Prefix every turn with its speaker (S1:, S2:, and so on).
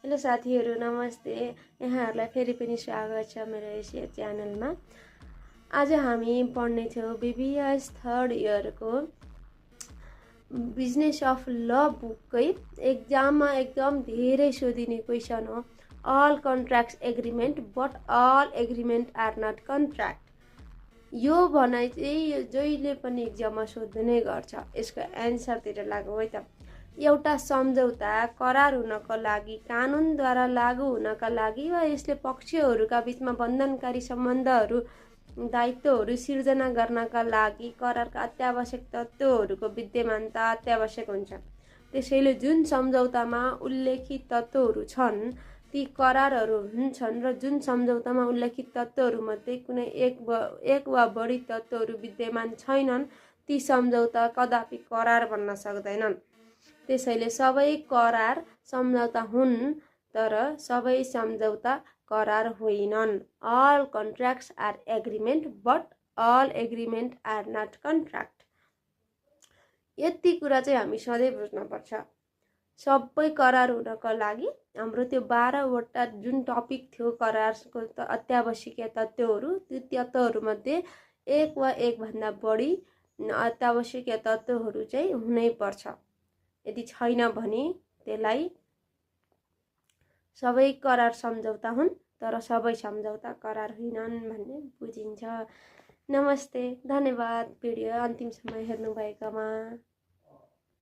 S1: Hello साथीहरू, नमस्ते। यहाँहरूलाई फेरि पनि स्वागत छ मेरो यस च्यानलमा। आज हामी पढ्ने थियौँ BBS थर्ड इयरको बिजनेस अफ ल बुककै एक्जाममा एकदम धेरै सोधिने क्वेसन हो। All contracts agreement but all agreement are not contract. यो भनाइ चाहिँ जहिले पनि एक्जाममा सोध्ने गर्छ। यसको एन्सरतिर लागौ है त। एउटा सम्झौता करार हुनका लागि, कानुनद्वारा लागू हुनका लागि वा यसले पक्षहरूका बीचमा बन्धनकारी सम्बन्धहरू दायित्वहरू सिर्जना गर्नका लागि करारका अत्यावश्यक तत्त्वहरूको विद्यमानता अत्यावश्यक हुन्छ। त्यसैले जुन सम्झौतामा उल्लेखित तत्त्वहरू छन् ती करारहरू हुन्छन् र जुन सम्झौतामा उल्लेखित तत्त्वहरूमध्ये कुनै एक वा बढी तत्त्वहरू विद्यमान छैनन् ती सम्झौता कदापि करार बन्न सक्दैनन्। त्यसैले सबै करार सम्झौता हुन् तर सबै सम्झौता करार होइनन्। All contracts are agreement but all agreement are not contract. यति कुरा चाहिँ हामी सधैँ बुझ्नुपर्छ। सबै करार हुनका लागि हाम्रो त्यो 12वटा जुन टपिक थियो करारको अत्यावश्यकीय तत्त्वहरू, त्यो तत्त्वहरूमध्ये एक वा एकभन्दा बढी अत्यावश्यकीय तत्त्वहरू चाहिँ हुनै पर्छ। यदि छैन भने त्यसलाई सबै करार सम्झौता हुन् तर सबै सम्झौता करार होइनन् भन्ने बुझिन्छ। नमस्ते, धन्यवाद भिडियो अन्तिमसम्म हेर्नुभएकोमा।